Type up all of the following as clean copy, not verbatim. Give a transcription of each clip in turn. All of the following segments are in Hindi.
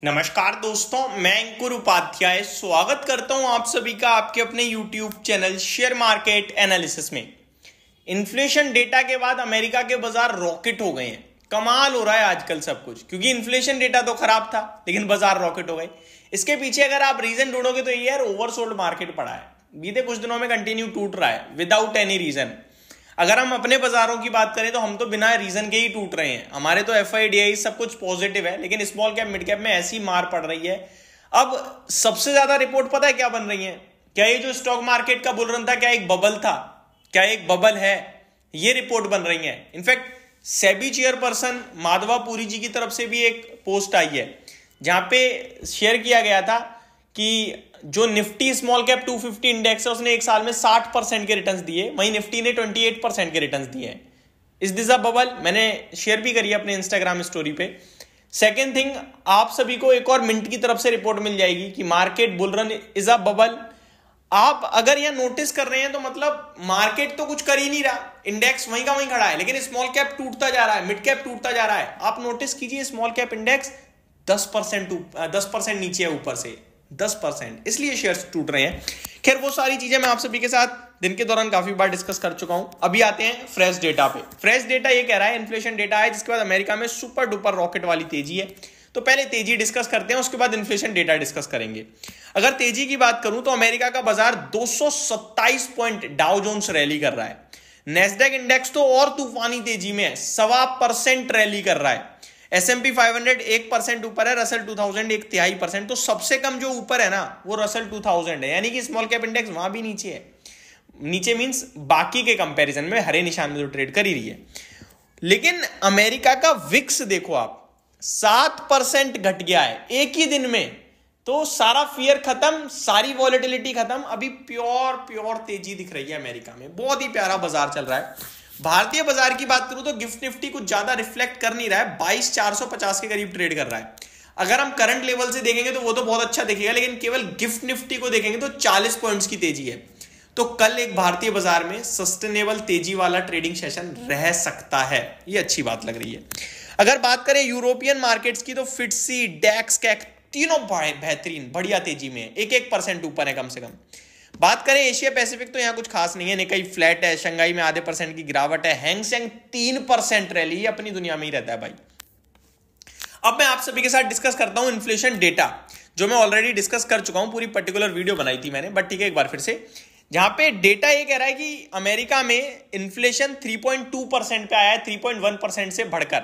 नमस्कार दोस्तों, मैं अंकुर उपाध्याय स्वागत करता हूं आप सभी का आपके अपने YouTube channel share market analysis में। इन्फ्लेशन डेटा के बाद अमेरिका के बाजार रॉकेट हो गए हैं। कमाल हो रहा है आजकल सब कुछ, क्योंकि इन्फ्लेशन डेटा तो खराब था लेकिन बाजार रॉकेट हो गए। इसके पीछे अगर आप रीजन ढूंढोगे तो ये यार ओवरसोल्ड मार्केट पड़ा है। बीते कुछ दिनों में कंटिन्यू टूट रहा है विदाउट एनी रीजन। अगर हम अपने बाजारों की बात करें तो हम तो बिना रीजन के ही टूट रहे हैं। हमारे तो एफआईडीआई सब कुछ पॉजिटिव है, लेकिन स्मॉल कैप मिड कैप में ऐसी मार पड़ रही है। अब सबसे ज्यादा रिपोर्ट पता है क्या बन रही है? क्या ये जो स्टॉक मार्केट का बुल रन था क्या एक बबल था, क्या एक बबल है? ये रिपोर्ट बन रही है। इनफैक्ट सेबी चेयरपर्सन माधवा पुरी जी की तरफ से भी एक पोस्ट आई है जहां पे शेयर किया गया था कि जो निफ्टी स्मॉल कैप 250 इंडेक्स है उसने एक साल में 60% के रिटर्न्स दिए, वहीं निफ्टी ने 28% के रिटर्न्स दिए हैं। Is this a bubble? मैंने शेयर भी करी अपने इंस्टाग्राम स्टोरी पे। सेकेंड थिंग, आप सभी को एक और मिंट की तरफ से रिपोर्ट मिल जाएगी कि market bull run is a bubble. आप अगर यह नोटिस कर रहे हैं तो मतलब मार्केट तो कुछ कर ही नहीं रहा, इंडेक्स वहीं का वहीं खड़ा है, लेकिन स्मॉल कैप टूटता जा रहा है, मिड कैप टूटता जा रहा है। आप नोटिस कीजिए, स्मॉल कैप इंडेक्स 10% नीचे है, ऊपर से 10%, इसलिए शेयर्स टूट रहे हैं। खैर, वो सारी चीजें मैं आप सभी के साथ दिन के दौरान काफी बार डिस्कस कर चुका हूं। अभी आते हैं फ्रेश डेटा पे। फ्रेश डेटा ये कह रहा है, इन्फ्लेशन डेटा है जिसके बाद अमेरिका में सुपर डुपर रॉकेट वाली तेजी है। तो पहले तेजी डिस्कस करते हैं, उसके बाद इन्फ्लेशन डेटा डिस्कस करेंगे। अगर तेजी की बात करूं तो अमेरिका का बाजार 227 पॉइंट डाउ जोन्स रैली कर रहा है। नेस्डैक इंडेक्स तो और तूफानी तेजी में है, 1.25% रैली कर रहा है। S&P 500 1% ऊपर है, रसल 2000 1/3%। तो सबसे कम जो ऊपर है ना वो रसल 2000 है, यानी कि स्मॉल कैप इंडेक्स वहां भी नीचे है। नीचे मींस बाकी के कंपैरिजन में हरे निशान में जो ट्रेड कर ही रही है। लेकिन अमेरिका का विक्स देखो आप, 7% घट गया है एक ही दिन में। तो सारा फियर खत्म, सारी वॉलेटिलिटी खत्म, अभी प्योर तेजी दिख रही है अमेरिका में। बहुत ही प्यारा बाजार चल रहा है। भारतीय बाजार की बात करूं तो गिफ्ट निफ्टी कुछ ज्यादा रिफ्लेक्ट कर नहीं रहा है, 22,450 के करीब ट्रेड कर रहा है। अगर हम करंट लेवल से देखेंगे तो वो तो बहुत अच्छा दिखेगा, लेकिन केवल गिफ्ट निफ्टी को देखेंगे तो 40 पॉइंट्स की तेजी है। तो कल एक भारतीय बाजार में सस्टेनेबल तेजी वाला ट्रेडिंग सेशन रह सकता है, ये अच्छी बात लग रही है। अगर बात करें यूरोपियन मार्केट्स की तो फिट्सी, डैक्स, कैक तीनों बेहतरीन बढ़िया तेजी में है, 1% ऊपर है कम से कम। बात करें एशिया पैसिफिक तो यहां कुछ खास नहीं है, निकाई फ्लैट है, शंघाई में आधे % की गिरावट है, हैंग सेंग 3% रैली, अपनी दुनिया में ही रहता है भाई। अब मैं आप सभी के साथ डिस्कस करता हूं इन्फ्लेशन डेटा, जो मैं ऑलरेडी डिस्कस कर चुका हूं, पूरी पर्टिकुलर वीडियो बनाई थी मैंने, बट ठीक है एक बार फिर से। जहां पे डेटा ये कह रहा है कि अमेरिका में इन्फ्लेशन 3.2% पे आया है, 3.1% से बढ़कर।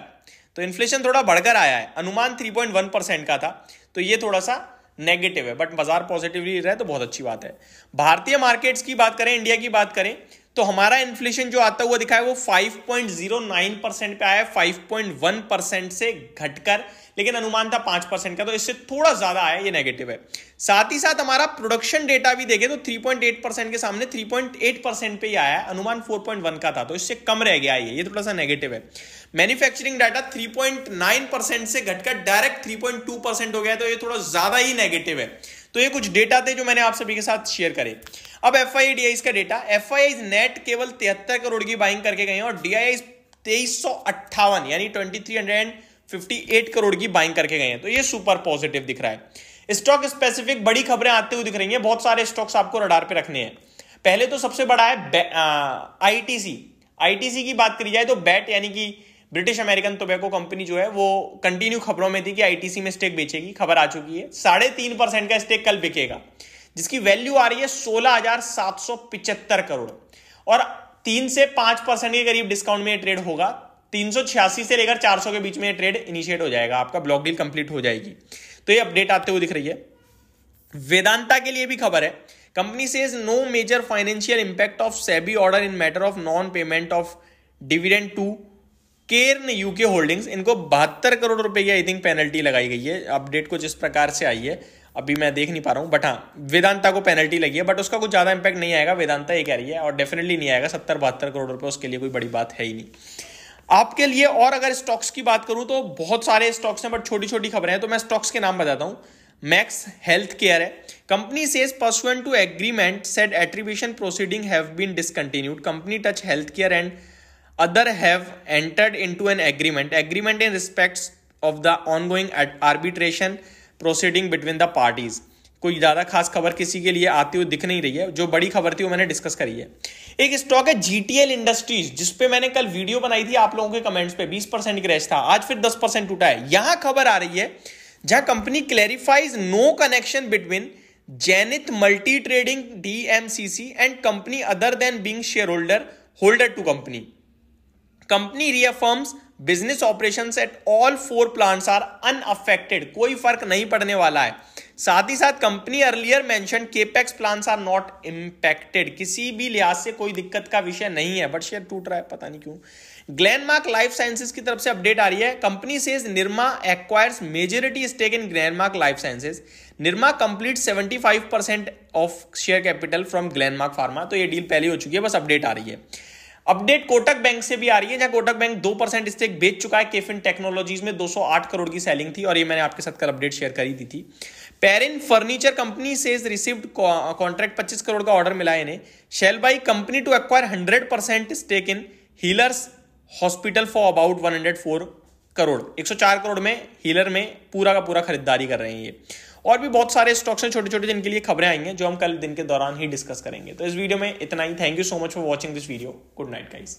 तो इन्फ्लेशन थोड़ा बढ़कर आया है, अनुमान 3.1% का था, तो ये थोड़ा सा नेगेटिव है, बट बाजार पॉजिटिवली रहे तो बहुत अच्छी बात है। भारतीय मार्केट्स की बात करें, इंडिया की बात करें तो हमारा इन्फ्लेशन जो आता हुआ दिखा है वो 5.09% पे आया है, 5.1% से घटकर, लेकिन अनुमान था 5% का, तो इससे थोड़ा ज्यादा आया, ये नेगेटिव है। साथ ही साथ हमारा प्रोडक्शन डेटा भी देखें तो 3.8% के सामने 3.8% पे ही आया है, अनुमान 4.1 का था, तो इससे कम रह गया है, ये थोड़ा सा नेगेटिव है। मैन्युफैक्चरिंग डाटा 3.9% से घटकर डायरेक्ट 3.2% हो गया, तो ये थोड़ा ज्यादा ही नेगेटिव है। तो ये कुछ डेटा थे जो मैंने आप सभी के साथ शेयर करे। अब एफआईडीआई का डेटा, एफआईआई नेट केवल 73 करोड़ की बाइंग करके गए हैं और डीआईआई 2358 यानी 2358 करोड़ की बाइंग करके गए हैं, तो ये सुपर पॉजिटिव दिख रहा है। स्टॉक स्पेसिफिक बड़ी खबरें आते हुए दिख रही हैं, बहुत सारे स्टॉक्स आपको रडार पे रखने हैं। पहले तो सबसे बड़ा है आईटीसी की बात करी जाए तो बैट यानी कि ब्रिटिश अमेरिकन टोबैको कंपनी जो है वो कंटिन्यू खबरों में थी कि आईटीसी में स्टेक बेचेगी, खबर आ चुकी है। 3.5% का स्टेक कल बिकेगा, जिसकी वैल्यू आ रही है 16,775 करोड़, और 3 से 5% के करीब डिस्काउंट में ये ट्रेड होगा। 386 से लेकर 400 के बीच में ये ट्रेड इनिशिएट हो जाएगा, आपका ब्लॉक डील कंप्लीट हो जाएगी। तो ये अपडेट आते हुए दिख रही है। वेदांता के लिए भी खबर है, company says no major financial impact of SEBI order in matter of non payment of dividend to Cairn UK holdings. इनको 72 करोड़ रुपए की आई थिंक पेनल्टी लगाई गई है। अपडेट कुछ इस प्रकार से आई है, अभी मैं देख नहीं पा रहा हूं, बट हाँ वेदांता को पेनल्टी लगी है, बट उसका कुछ ज्यादा इंपैक्ट नहीं आएगा, वेदांता ये कह रही है, और डेफिनेटली नहीं आएगा। 70-72 करोड़ रुपए उसके लिए कोई बड़ी बात है ही नहीं आपके लिए। और अगर स्टॉक्स की बात करूं तो बहुत सारे स्टॉक्स हैं, बट छोटी छोटी खबरें हैं, तो मैं स्टॉक्स के नाम बताता हूं। मैक्स हेल्थ केयर है, company says pursuant to agreement said attribution proceeding have been discontinued, company touch health care and other have entered into an agreement in respects of the ongoing arbitration proceeding between the parties. कोई ज्यादा खास खबर किसी के लिए आती हुई दिख नहीं रही है, जो बड़ी खबर थी वो मैंने डिस्कस करी है। एक स्टॉक है जीटीएल इंडस्ट्रीज, जिसपे मैंने कल वीडियो बनाई थी आप लोगों के कमेंट्स पे, 20% क्रैश था, आज फिर 10% टूटा है। यहां खबर आ रही है जहां company clarifies no connection between Zenith multi trading DMCC and company other than being share holder to company. Company reaffirms business operations at all 4 plants are unaffected, कोई फर्क नहीं पड़ने वाला है। साथ ही साथ company earlier mention capex plans are not impacted, किसी भी लिहाज से कोई दिक्कत का विषय नहीं है, बट शेयर टूट रहा है, पता नहीं क्यों। ग्लेनमार्क लाइफ साइंसेज की तरफ से अपडेट आ रही है, company says Nirma acquires majority stake in Glenmark life sciences, Nirma complete 75% of share capital from Glenmark pharma. तो ये डील पहले हो चुकी है, बस अपडेट आ रही है। अपडेट कोटक बैंक से भी आ रही है, जहां कोटक बैंक 2% स्टेक बेच चुका है केफिन टेक्नोलॉजीज में, 208 करोड़ की सेलिंग थी, और ये मैंने आपके साथ कल अपडेट शेयर करी दी थी। पेरिन furniture company says received contract 25 crore का ऑर्डर मिला है इन्हें। Shalby company to acquire 100% stake in healers hospital for about 104 crore, 104 crore में हीलर में पूरा का पूरा खरीदारी कर रहे हैं ये। और भी बहुत सारे स्टॉक्स हैं छोटे छोटे जिनके लिए खबरें आएंगे, जो हम कल दिन के दौरान ही डिस्कस करेंगे। तो इस वीडियो में इतना ही। Thank you so much for watching this video. Good night guys.